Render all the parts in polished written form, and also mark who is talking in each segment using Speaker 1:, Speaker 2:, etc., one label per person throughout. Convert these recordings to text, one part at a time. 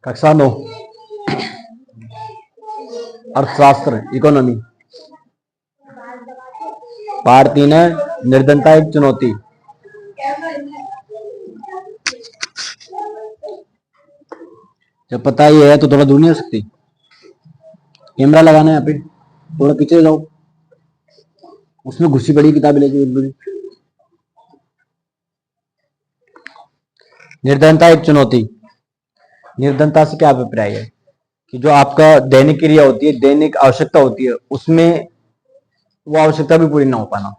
Speaker 1: कक्षा 9 अर्थशास्त्र economy. Part 3 है निर्धनता एक चुनौती। जब पता ही है तो थोड़ा दूर नहीं हो सकती। कैमरा लगाना है यहाँ पे, थोड़ा पीछे जाओ। उसमें घुसी पड़ी किताबें लेके। निर्धनता एक चुनौती। निर्धनता से क्या अभिप्राय है कि जो आपका दैनिक क्रिया होती है, दैनिक आवश्यकता होती है, उसमें वो आवश्यकता भी पूरी ना हो पाना,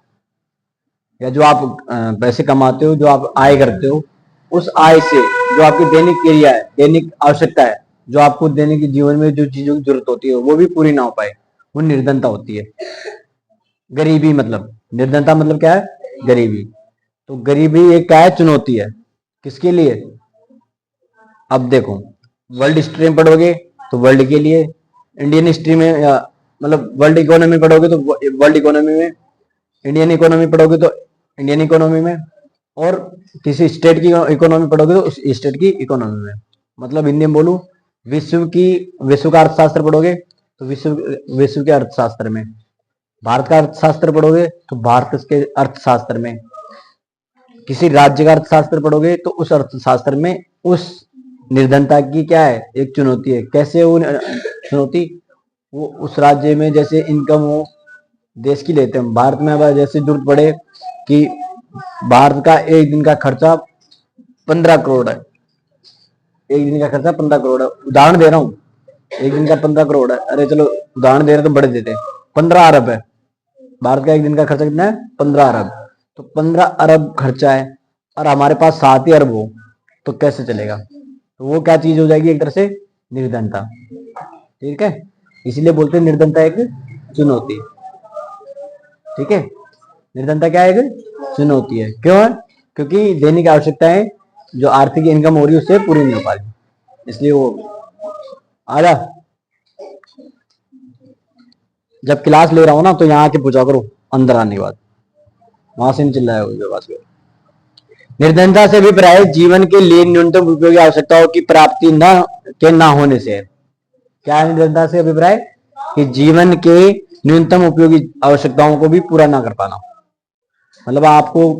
Speaker 1: या जो आप पैसे कमाते हो, जो आप आय करते हो, उस आय से जो आपकी दैनिक क्रिया है, दैनिक आवश्यकता है, जो आपको दैनिक जीवन में जो चीजों की जरूरत होती है वो भी पूरी ना हो पाए, वो निर्धनता होती है। गरीबी मतलब, निर्धनता मतलब क्या है? गरीबी। तो गरीबी एक क्या है? चुनौती है। किसके लिए? अब देखो, वर्ल्ड हिस्ट्री में पढ़ोगे तो वर्ल्ड के लिए, इंडियन हिस्ट्री में या मतलब वर्ल्ड इकोनॉमी पढ़ोगे तो वर्ल्ड इकोनॉमी में, इंडियन इकोनॉमी पढ़ोगे तो इंडियन इकोनॉमी में, और किसी स्टेट की इकोनॉमी पढ़ोगे तो उस स्टेट की इकोनॉमी में। मतलब हिंदी में बोलूं, विश्व का अर्थशास्त्र पढ़ोगे तो विश्व के अर्थशास्त्र में, भारत का अर्थशास्त्र पढ़ोगे तो भारत के अर्थशास्त्र में, किसी राज्य का अर्थशास्त्र पढ़ोगे तो उस अर्थशास्त्र में उस निर्धनता की क्या है? एक चुनौती है। कैसे वो चुनौती? वो उस राज्य में जैसे इनकम हो, देश की लेते हैं भारत में, अब जैसे जरूरत पड़े कि भारत का एक दिन का खर्चा 15 करोड़ है, एक दिन का खर्चा 15 करोड़ है, उदाहरण दे रहा हूँ, एक दिन का 15 करोड़ है, अरे चलो उदाहरण दे रहे तो बड़े देते, 15 अरब है। भारत का एक दिन का खर्चा कितना है? 15 अरब। तो 15 अरब खर्चा है और हमारे पास 7 ही अरब हो तो कैसे चलेगा? तो वो क्या चीज हो जाएगी? एक तरह से निर्धनता। ठीक है, इसलिए बोलते हैं निर्धनता एक चुनौती। ठीक है, निर्धनता क्या है? एक चुनौती है। क्यों है? क्योंकि दैनिक आवश्यकताएं जो आर्थिक इनकम हो रही है उससे पूरी नहीं हो पा रही, इसलिए वो आजा। जब क्लास ले रहा हूं ना तो यहाँ आके पूछा करो, अंदर आने के बाद, वहां से नहीं चिल्लाया बस। निर्धनता से अभिप्राय जीवन के लिए न्यूनतम उपयोगी आवश्यकताओं की प्राप्ति ना होने से है। क्या है निर्धनता से अभिप्राय? कि जीवन के न्यूनतम उपयोगी आवश्यकताओं को भी पूरा ना कर पाना। मतलब आपको,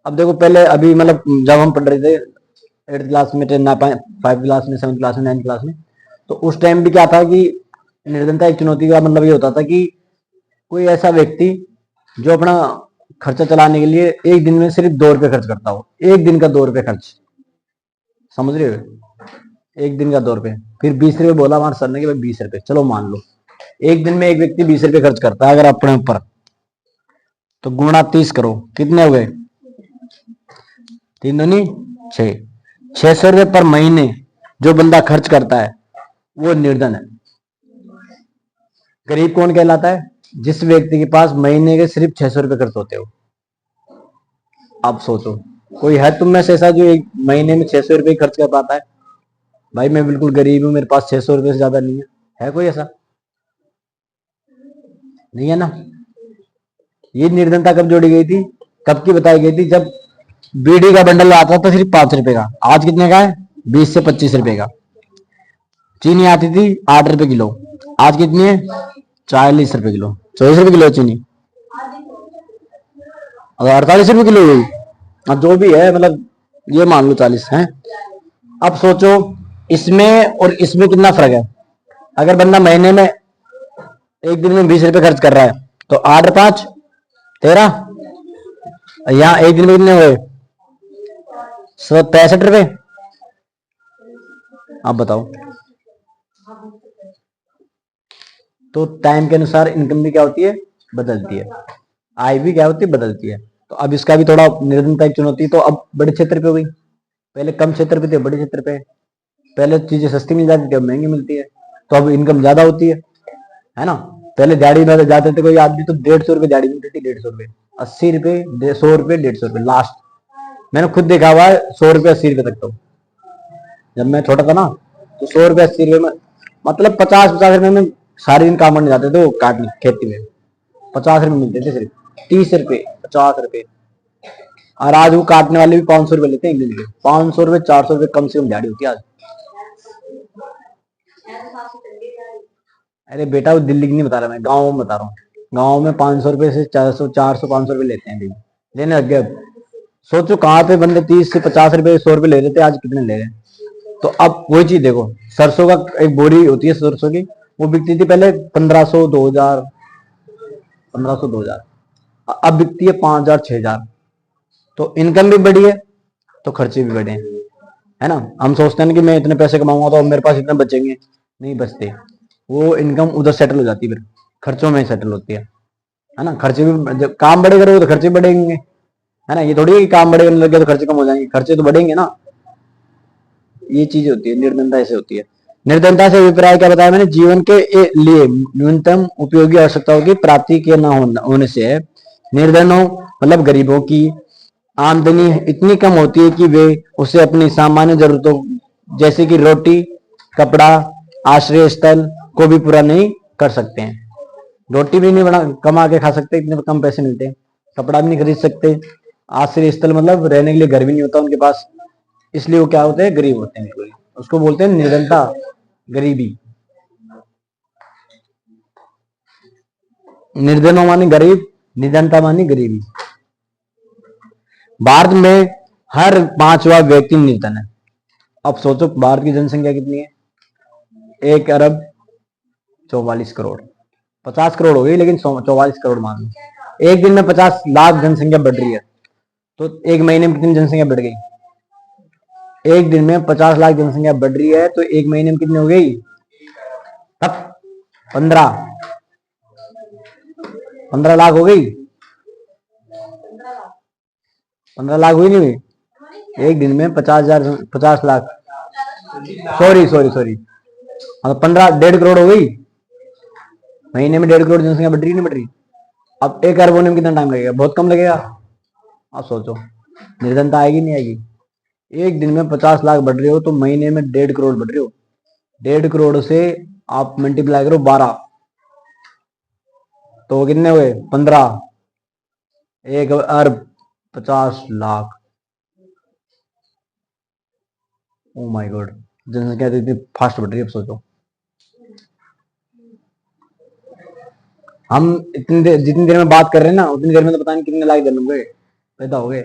Speaker 1: अब देखो, पहले अभी मतलब जब हम पढ़ रहे थे 8th क्लास में, 5th क्लास में, 7th क्लास में, 9th क्लास में, तो उस टाइम भी क्या था कि निर्धनता एक चुनौती का मतलब ये होता था कि कोई ऐसा व्यक्ति जो अपना खर्चा चलाने के लिए एक दिन में सिर्फ 2 रुपए खर्च करता हो, एक दिन का 2 रुपए खर्च, समझ रहे हो? एक दिन का 2 रुपए, फिर 20 रुपए बोला हमारे सर ने कि भाई 20 रुपए, चलो मान लो एक दिन में एक व्यक्ति 20 रुपए खर्च करता है अगर अपने ऊपर, तो गुणा 30 करो, कितने हो गए? 3 दूनी 6, 600 रुपए पर महीने जो बंदा खर्च करता है वो निर्धन है। गरीब कौन कहलाता है? जिस व्यक्ति के पास महीने के सिर्फ 600 रुपए खर्च होते हो। आप सोचो, कोई है तुम में से ऐसा जो एक महीने में 600 रुपए खर्च कर पाता है? भाई मैं बिल्कुल गरीब हूं, मेरे पास 600 रुपए से ज्यादा नहीं है। है कोई ऐसा? नहीं है ना। ये निर्धनता कब जोड़ी गई थी, कब की बताई गई थी? जब बीड़ी का बंडल आता था सिर्फ 5 रुपए का, आज कितने का है? 20 से 25 रुपए का। चीनी आती थी 8 रुपए किलो, आज कितनी है? 40 रुपए किलो, 24 रुपए किलो चीनी, और 48 रुपए किलो हुई। अब जो भी है, मतलब ये मान लो 40 है। अब सोचो इसमें और इसमें कितना फर्क है। अगर बंदा महीने में एक दिन में 20 रुपए खर्च कर रहा है तो 8 और 5 13, यहाँ एक दिन में कितने हुए? 65 रुपए। आप बताओ। तो टाइम के अनुसार इनकम भी क्या होती है? बदलती है। आय भी क्या होती है? बदलती है। तो अब इसका भी थोड़ा निर्धनता की चुनौती, तो अब बड़े क्षेत्र पे हो गई, पहले कम क्षेत्र पे थे, बड़े क्षेत्र पे। पहले चीजें सस्ती मिल जाती थी, अब महंगी मिलती है, तो अब इनकम ज्यादा होती है ना। पहले दिहाड़ी में जाते थे कोई आदमी तो 150 रुपए दिहाड़ी मिलती थी, 150 रुपए, 80 रुपए, 100 रुपए, 150 रुपए लास्ट। मैंने खुद देखा हुआ है 100 रुपए 80 रुपए तक। तो जब मैं छोटा था ना तो 100 रुपए 80 रुपए में, मतलब 50 रुपए में सारे दिन काम करने जाते थे वो काटने खेती में, 50 रुपए मिलते थे सिर्फ, 30 रुपए, 50 रुपए। और आज वो काटने वाले भी 500 रुपए लेते हैं एक दिन के। 500 रुपए, 400 रुपए कम से कम दिहाड़ी होती है आज। अरे बेटा वो दिल्ली की नहीं बता रहा मैं, गाँव में बता रहा हूँ। गाँव में 500 रुपए से 400, 400, 500 रुपए लेते हैं भाई, लेने लग गए अब। सोचो कहाँ पे बंदे 30 से 50 रुपए, 100 रुपए ले रहे थे, आज कितने ले रहे हैं। तो अब वही चीज देखो, सरसों का एक बोरी होती है सरसों की, वो बिकती थी पहले 1500, 2000, 1500, 2000, अब बिकती है 5000, 6000। तो इनकम भी बढ़ी है तो खर्चे भी बढ़े हैं, है ना। हम सोचते हैं कि मैं इतने पैसे कमाऊंगा तो मेरे पास इतने बचेंगे, नहीं बचते। वो इनकम उधर सेटल हो जाती है, फिर खर्चों में सेटल होती है ना। खर्चे भी जब काम बड़े करोगे तो खर्चे बढ़ेंगे, है ना। ये थोड़ी है कि काम बड़े करने लगे तो खर्चे कम हो जाएंगे, खर्चे तो बढ़ेंगे ना। ये चीज होती है, निर्धनता ऐसे होती है। निर्धनता से अभिप्राय क्या बताया मैंने, जीवन के लिए न्यूनतम उपयोगी आवश्यकताओं की प्राप्ति के न होने से है। निर्धनों मतलब गरीबों की आमदनी इतनी कम होती है कि वे उसे अपनी सामान्य जरूरतों जैसे कि रोटी, कपड़ा, आश्रय स्थल को भी पूरा नहीं कर सकते हैं। रोटी भी नहीं बना कमा के खा सकते, इतने कम पैसे मिलते हैं। कपड़ा भी नहीं खरीद सकते। आश्रय स्थल मतलब रहने के लिए घर भी नहीं होता उनके पास, इसलिए वो क्या होते हैं, गरीब होते हैं बिल्कुल। उसको बोलते हैं निर्धनता, गरीबी। निर्धन मानी गरीब, निर्धनता मानी गरीबी। भारत में हर 5वां व्यक्ति निर्धन है। अब सोचो भारत की जनसंख्या कितनी है, 1 अरब 44 करोड़। 50 करोड़ हो गई लेकिन 44 करोड़ मान लो। एक दिन में 50 लाख जनसंख्या बढ़ रही है, तो एक महीने में कितनी जनसंख्या बढ़ गई। एक दिन में 50 लाख जनसंख्या बढ़ रही है तो एक महीने में कितनी हो गई, तब 15 लाख हो गई। 15 लाख हुई नहीं हुई, एक दिन में 50,000, 50 lakh, sorry sorry sorry, 15, 1.5 crore हो गई। महीने में 1.5 करोड़ जनसंख्या बढ़ रही नहीं बढ़ रही। अब 1 अरब होने में कितना टाइम लगेगा, बहुत कम लगेगा। अब सोचो निर्धनता आएगी नहीं आएगी। एक दिन में 50 लाख बढ़ रहे हो तो महीने में 1.5 करोड़ बढ़ रहे हो। 1.5 करोड़ से आप मल्टीप्लाई करो 12, तो कितने हुए 15, 1 अरब 50 लाख। ओ माय गॉड, जनसंख्या तो इतनी फास्ट बढ़ रही है। अब सोचो हम इतनी देर, जितनी देर में बात कर रहे हैं ना, उतनी देर में तो पता नहीं कितने लाख जन्म गए, पैदा हो गए।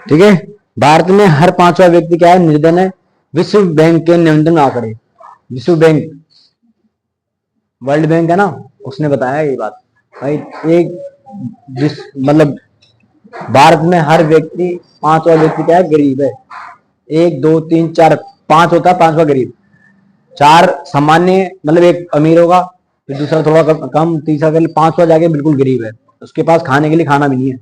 Speaker 1: ठीक है, भारत में हर 5वां व्यक्ति क्या है, निर्धन है। विश्व बैंक के नियंत्रण आंकड़े, विश्व बैंक, वर्ल्ड बैंक है ना, उसने बताया ये बात भाई। एक मतलब भारत में हर व्यक्ति, 5वां व्यक्ति क्या है, गरीब है। 1, 2, 3, 4, 5 होता है, 5वां गरीब। 4 सामान्य मतलब एक अमीर होगा, फिर दूसरा थोड़ा कम, तीसरा कर 5वां जाके बिल्कुल गरीब है। उसके पास खाने के लिए खाना भी नहीं है।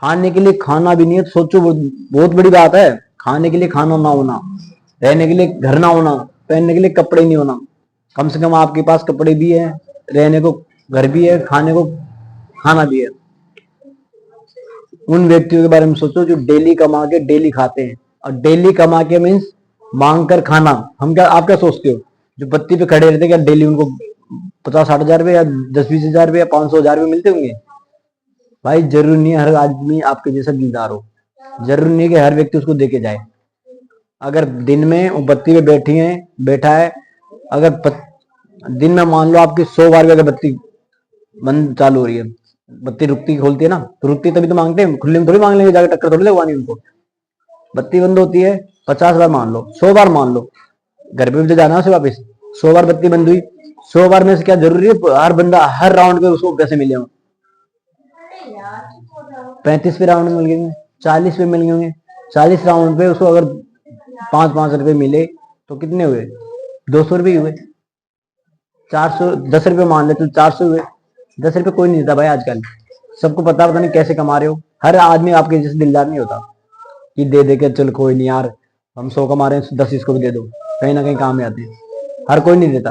Speaker 1: खाने के लिए खाना भी नहीं है तो सोचो बहुत बड़ी बात है। खाने के लिए खाना ना होना, रहने के लिए घर ना होना, पहनने के लिए कपड़े नहीं होना। कम से कम आपके पास कपड़े भी है, रहने को घर भी है, खाने को खाना भी है। उन व्यक्तियों के बारे में सोचो जो डेली कमा के डेली खाते हैं। और डेली कमा के मीन्स मांग कर खाना। हम क्या, आप क्या सोचते हो जो बत्ती पे खड़े रहते, क्या डेली उनको 50-60 हजार रुपये या 10-20 हजार रुपये या 500 हजार रुपये मिलते होंगे। भाई जरूरी नहीं है हर आदमी आपके जैसा दिलदार हो, जरूरी नहीं है कि हर व्यक्ति उसको देके जाए। अगर दिन में वो बत्ती पे बैठा है, अगर दिन में मान लो आपकी 100 बार भी अगर बत्ती बंद चालू हो रही है, बत्ती रुकती खोलती है ना, तो रुकती तभी तो मांगते हैं, खुले में थोड़ी मांग लेंगे, जाकर टक्कर थोड़ी लगवानी उनको। बत्ती बंद होती है 50 बार मान लो, 100 बार मान लो, घर पे भी तो जाना है उसे वापस। 100 बार बत्ती बंद हुई, 100 बार में से क्या जरूरी है हर बंदा हर राउंड पे उसको पैसे मिले हों। 35 पे राउंड मिल गए, 40 पे मिल गए होंगे। 40 राउंड पे उसको अगर 5-5 रुपए मिले तो कितने हुए, 200 रुपये हुए। 400, 10 रुपये मान ले तो 400 हुए। 10 रुपये कोई नहीं देता भाई आजकल, सबको पता नहीं कैसे कमा रहे हो। हर आदमी आपके जैसे दिलदार नहीं होता कि दे दे के चल कोई नहीं यार, हम 100 कमा रहे हैं 10 इसको भी दे दो, कहीं ना कहीं काम में आते हैं। हर कोई नहीं देता।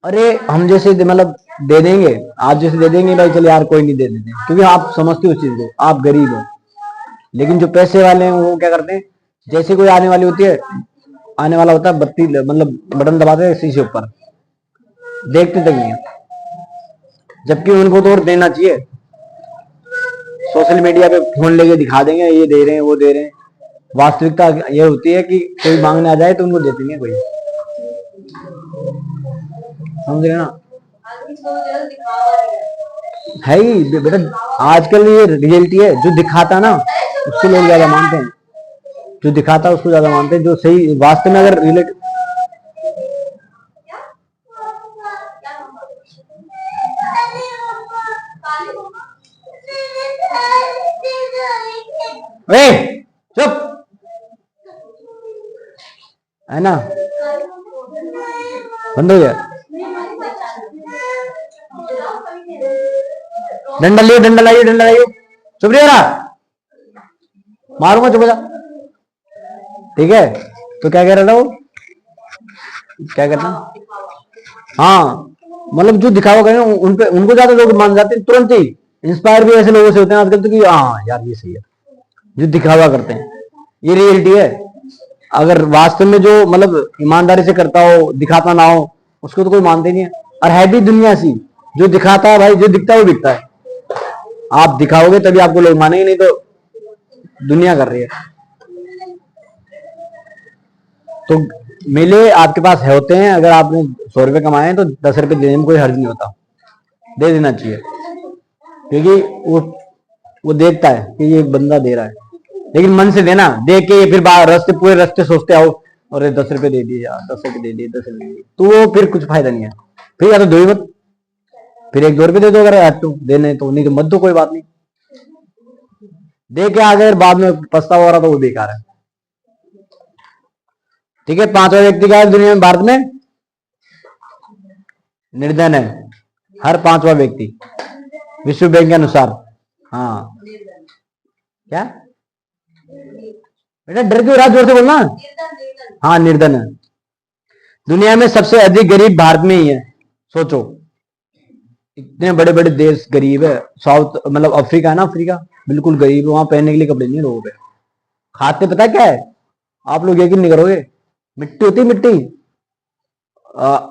Speaker 1: अरे हम जैसे मतलब दे देंगे, आप जैसे दे देंगे भाई चल यार कोई नहीं दे देते, क्योंकि आप समझते हो उस चीज को, आप गरीब हो। लेकिन जो पैसे वाले हैं वो क्या करते हैं, जैसे कोई आने वाली होती है, आने वाला होता है, बत्ती मतलब बटन दबाते हैं शीशे ऊपर, देखते तक नहीं है। जबकि उनको तो और देना चाहिए। सोशल मीडिया पे फोन लेके दिखा देंगे ये दे रहे हैं वो दे रहे हैं, वास्तविकता ये होती है कि कोई मांगने आ जाए तो उनको देते नहीं कोई, समझ रहे ना। है ही बेटा, आजकल ये रियलिटी है, जो दिखाता ना उसको लोग ज्यादा मानते हैं, जो दिखाता है उसको ज्यादा मानते हैं, जो सही वास्तव में अगर रिलेट। चुप है ना, बंद हो गया। डंडा लियो, डंडा लाइयो, डंडा लाइयो, चुप रहा, मारूंगा, चुप जा। ठीक है, तो क्या कह रहा था वो, क्या कहता, हाँ मतलब जो दिखावा करें उन पे, उनको ज्यादा लोग मान जाते हैं तुरंत ही। इंस्पायर भी ऐसे लोगों से होते हैं आजकल तो कि हाँ यार ये सही है, जो दिखावा करते हैं, ये रियलिटी है। अगर वास्तव में जो मतलब ईमानदारी से करता हो, दिखाता ना हो, उसको तो कोई मानते नहीं है। और है भी दुनिया सी, जो दिखाता है भाई, जो दिखता है वो बिकता है। आप दिखाओगे तभी आपको लोग मानेंगे, नहीं तो दुनिया कर रही है। तो मेले आपके पास है होते हैं, अगर आपने 100 रुपए कमाए हैं तो 10 रुपए देने में कोई हर्ज नहीं होता, दे देना चाहिए, क्योंकि वो देखता है कि ये बंदा दे रहा है। लेकिन मन से देना, देख के फिर बाहर रास्ते पूरे रास्ते सोचते आओ और 10 रुपए दे दिए यार, 10 रुपए दे दिए, 10 रुपए दे दिए, तो वो फिर कुछ फायदा नहीं है। फिर या तो दो ही मत, फिर 1-2 रुपए दे दो अगर तो देने, तो नहीं तो मत दो, कोई बात नहीं। दे के अगर बाद में पछतावा हो रहा तो वो बेकार है। ठीक है, 5वां व्यक्ति का है दुनिया में, भारत में निर्धन है, हर 5वां व्यक्ति विश्व बैंक के अनुसार। हाँ क्या बेटा, डर क्यों रहा, जोर से बोलना। हाँ निर्धन है, दुनिया में सबसे अधिक गरीब भारत में ही है। सोचो, इतने बड़े बड़े देश गरीब है। साउथ मतलब अफ्रीका है ना, अफ्रीका बिल्कुल गरीब है, वहां पहनने के लिए कपड़े नहीं लोगों पे। खाते पता क्या है, आप लोग यकीन नहीं करोगे, मिट्टी होती है, मिट्टी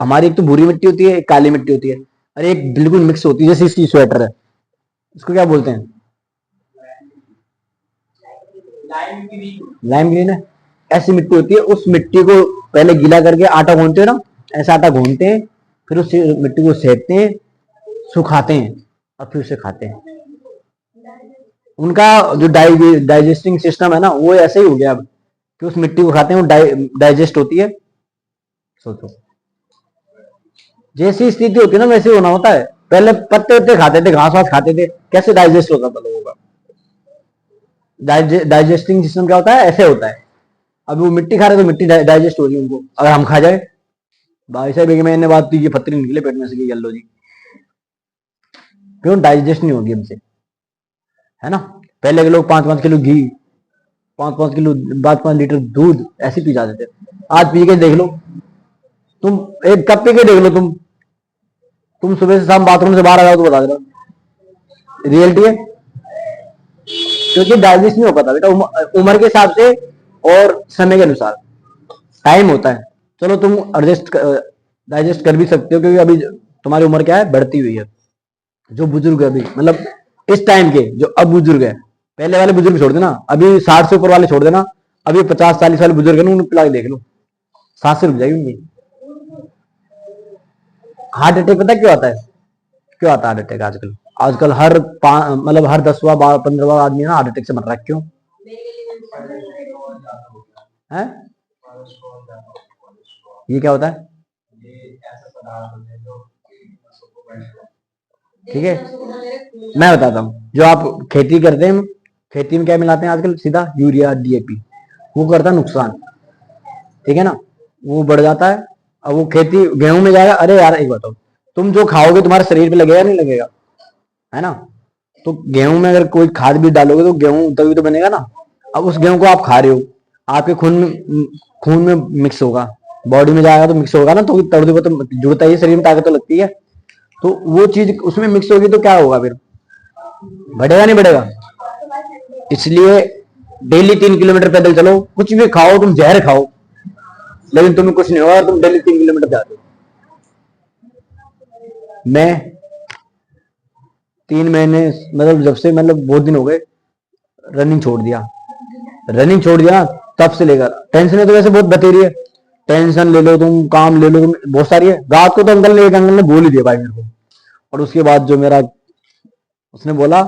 Speaker 1: हमारी एक तो भूरी मिट्टी होती है, एक काली मिट्टी होती है, और एक बिल्कुल मिक्स होती है, जैसे इसकी स्वेटर है, इसको क्या बोलते हैं, लाइम ग्रीन है। ऐसी मिट्टी होती है, उस मिट्टी को पहले गीला करके आटा गूंथते हैं ना, ऐसा आटा गूंथते हैं, फिर उस मिट्टी को सेकते हैं, सुखाते हैं, और फिर उसे खाते हैं। उनका जो डाइजेस्टिंग सिस्टम है ना, वो ऐसे ही हो गया अब, कि उस मिट्टी को खाते हैं, वो डाइजेस्ट होती है। सोचो, जैसी स्थिति होती है ना वैसे होना होता है। पहले पत्ते वत्ते खाते थे, घास वास खाते थे, कैसे डाइजेस्ट होता था लोगों का। डाइजेस्टिंग सिस्टम क्या होता है, ऐसे होता है। अब वो मिट्टी खा रहे तो मिट्टी डाइजेस्ट हो रही है उनको, अगर हम खा जाए, भाई साहब एक मैंने बात की, पत्थरी निकले पेट में से, येलो जी, क्यों, डाइजेस्ट नहीं होगी हमसे, है ना। पहले के लोग 5-5 किलो घी, 5-5 किलो 5-5 लीटर दूध ऐसे पी जाते थे। आज पी के देख लो, तुम एक कप पी के देख लो, तुम सुबह से शाम बाथरूम से बाहर आ जाओ तो बता देना, रियलिटी है। क्योंकि डाइजेस्ट नहीं हो पाता बेटा, उम्र के हिसाब से और समय के अनुसार टाइम होता है। चलो तुम एडजस्ट डाइजेस्ट कर भी सकते हो, क्योंकि अभी तुम्हारी उम्र क्या है, बढ़ती हुई है। जो बुजुर्ग है अभी मतलब इस टाइम के, जो अब बुजुर्ग है, पहले वाले बुजुर्ग छोड़ देना, अभी 60 से ऊपर वाले छोड़ देना, अभी 50-40 वाले बुजुर्ग है ना, उन्हें पिला के देख लो, सांस से रुक जाएगी उनकी। हार्ट अटैक पता क्यों आता है, क्यों आता है हार्ट अटैक आजकल, आजकल हर मतलब हर 10वां 15वां आदमी ना हार्ट अटैक से मर रहा है। क्यों है, ये क्या होता है, ठीक है मैं बताता हूँ। जो आप खेती करते हैं, खेती में क्या मिलाते हैं आजकल, सीधा यूरिया डीएपी, वो करता है नुकसान, ठीक है ना, वो बढ़ जाता है। अब वो खेती गेहूं में जाएगा, अरे यार एक बताओ, तुम जो खाओगे तुम्हारे शरीर पे लगेगा नहीं लगेगा, है ना। तो गेहूं में अगर कोई खाद भी डालोगे तो गेहूं तभी तो बनेगा ना। अब उस गेहूं को आप खा रहे हो, आपके खून में मिक्स होगा, बॉडी में जाएगा तो मिक्स होगा ना, तो तड़ने को तो जुड़ता ही, शरीर में ताकत तो लगती है, तो वो चीज उसमें मिक्स होगी तो क्या होगा, फिर बढ़ेगा नहीं बढ़ेगा। इसलिए डेली 3 किलोमीटर पैदल चलो, कुछ भी खाओ, तुम जहर खाओ, लेकिन तुम्हें कुछ नहीं होगा, तुम डेली 3 किलोमीटर जाते हो। मैं 3 महीने, मतलब जब से मतलब बहुत दिन हो गए रनिंग छोड़ दिया, रनिंग छोड़ दिया ना, तब से लेकर टेंशन तो वैसे बहुत बतेरी है। टेंशन ले लो तुम, काम ले लो तुम, बहुत सारी है। रात को तो अंकल ने बोल ही दिया भाई मेरे को। और उसके बाद जो मेरा, उसने बोला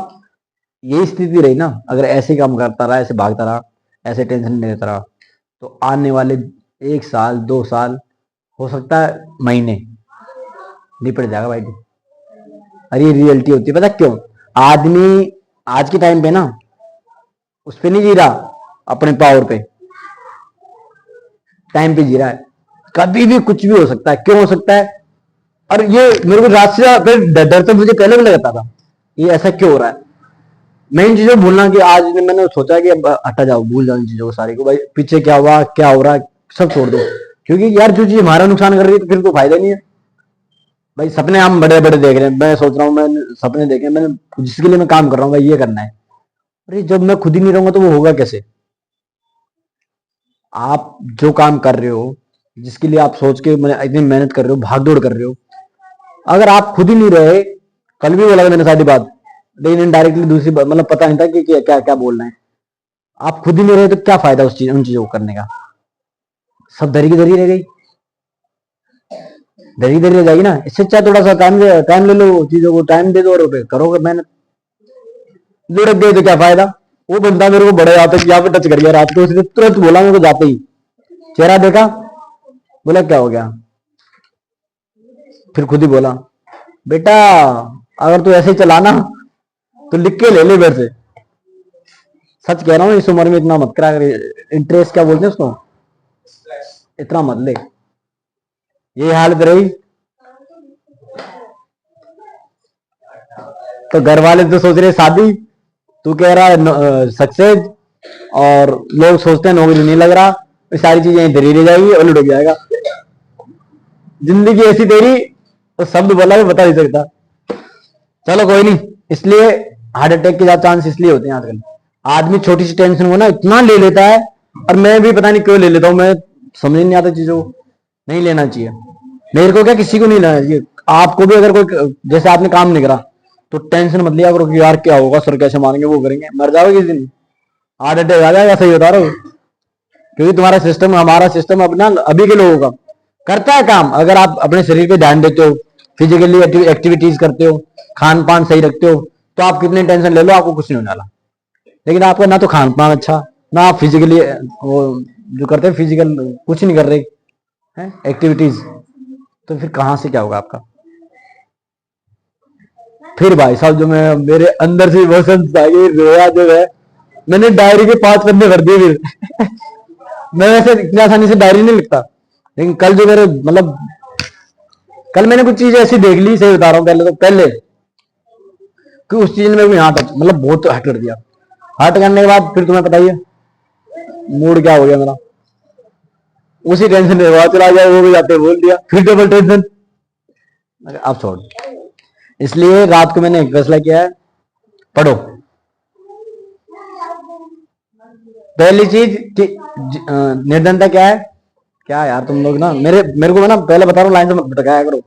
Speaker 1: यही स्थिति रही ना, अगर ऐसे ही काम करता रहा, ऐसे भागता रहा, ऐसे टेंशन नहीं लेता रहा, तो आने वाले 1 साल 2 साल, हो सकता है महीने, निपट जाएगा भाई। अरे ये रियलिटी होती है, पता क्यों? आदमी आज के टाइम पे ना उस पे नहीं जी रहा, अपने पावर पे, टाइम पे जी रहा है। कभी भी कुछ भी हो सकता है, क्यों हो सकता है? और ये मेरे को रात से डर तो मुझे पहले भी लगता था, ये ऐसा क्यों हो रहा है। मैं इन चीजों को भूलना, कि आज मैंने सोचा कि अब हटा जाओ, भूल जाओ इन चीजों को सारी को, भाई पीछे क्या हुआ क्या हो रहा है सब छोड़ दो। क्योंकि यार जो चीज हमारा नुकसान कर रही है तो फिर तो फायदा नहीं है। भाई सपने हम बड़े बड़े देख रहे हैं, मैं सोच रहा हूँ, मैं सपने देखे मैंने, जिसके लिए मैं काम कर रहा हूँ भाई ये करना है। अरे जब मैं खुद ही नहीं रहूंगा तो वो होगा कैसे? आप जो काम कर रहे हो, जिसके लिए आप सोच के इतनी मेहनत कर रहे हो, भाग दौड़ कर रहे हो, अगर आप खुद ही नहीं रहे, कल भी बोला था मैंने सारी बात, लेकिन इनडायरेक्टली दूसरी बात, मतलब पता नहीं था कि क्या क्या बोलना है। आप खुद ही नहीं रहे तो क्या फायदा उन चीजों को करने का? सब धरी की धरी रह गई, धरी धरी रह जाएगी ना। इससे अच्छा थोड़ा सा टाइम ले लो, चीजों को टाइम दे दो और करोगे मेहनत। लुढ़क गए तो क्या फायदा? वो बंदा मेरे को बड़ा यहाँ तक यहाँ पे टच कर गया रात को, उसने तुरंत बोला मेरे को जाते ही, चेहरा देखा, बोला क्या हो गया? फिर खुद ही बोला, बेटा अगर तू ऐसे चलाना तो लिख के ले ले मेरे से। सच कह रहा हूँ, इस उम्र में इतना मत करा, इंटरेस्ट क्या बोलते हैं उसको, इतना मत ले। ये हालत रही तो घर वाले तो सोच रहे शादी, तू कह रहा है सक्सेस, और लोग सोचते हैं नौकरी नहीं लग रहा, ये सारी चीजें इधर ही रह जाएगी और लुढ़क जाएगा। जिंदगी ऐसी तेरी, तो शब्द बोला भी बता नहीं सकता। चलो कोई नहीं। इसलिए हार्ट अटैक के ज्यादा चांस इसलिए होते हैं आजकल, आदमी छोटी सी टेंशन को ना इतना ले लेता है। और मैं भी पता नहीं क्यों ले लेता हूँ, मैं समझ नहीं आता चीजों को। नहीं लेना चाहिए मेरे को, क्या किसी को नहीं लेना चाहिए। आपको भी अगर कोई, जैसे आपने काम नहीं करा तो टेंशन मत लिया करो कि यार क्या होगा, सर कैसे मारेंगे, वो करेंगे, मर जाओगे किसी दिन, हार्ट अटैक आ जाएगा। सही बता रहा हूँ, क्योंकि तुम्हारा सिस्टम, हमारा सिस्टम अपना अभी के लोगों का करता है काम। अगर आप अपने शरीर पे ध्यान देते हो, फिजिकली एक्टिविटीज करते हो, खान पान सही रखते हो, तो आप कितनी टेंशन ले लो, आपको कुछ नहीं होने वाला। लेकिन आपका ना तो खान पान अच्छा, ना आप फिजिकली वो जो करते हैं फिजिकल कुछ नहीं कर रहे हैं एक्टिविटीज, तो फिर कहां से क्या होगा आपका? फिर भाई साहब जो मैं मेरे अंदर से इमोशंस आ गई, रोया जो है, मैंने डायरी के 5 पन्ने भर दिए फिर। मैं वैसे इतनी आसानी से डायरी नहीं लिखता, लेकिन कल जो मेरे मतलब, कल मैंने कुछ चीज ऐसी देख ली, सही बता रहा हूँ, पहले कि उस चीज ने मेरे को यहाँ तक मतलब बहुत हट कर दिया। हट करने के बाद फिर तुम्हें बताइए मूड क्या हो गया मेरा, उसी टेंशन में वहां चला गया, वो भी जाते बोल दिया, फिर डबल टेंशन। अब छोड़। इसलिए रात को मैंने एक फैसला किया है, पढ़ो। पहली चीज कि निर्धनता क्या है? क्या यार तुम लोग ना मेरे को ना पहले बता रहा हूँ, लाइन से मत भटकाया करो।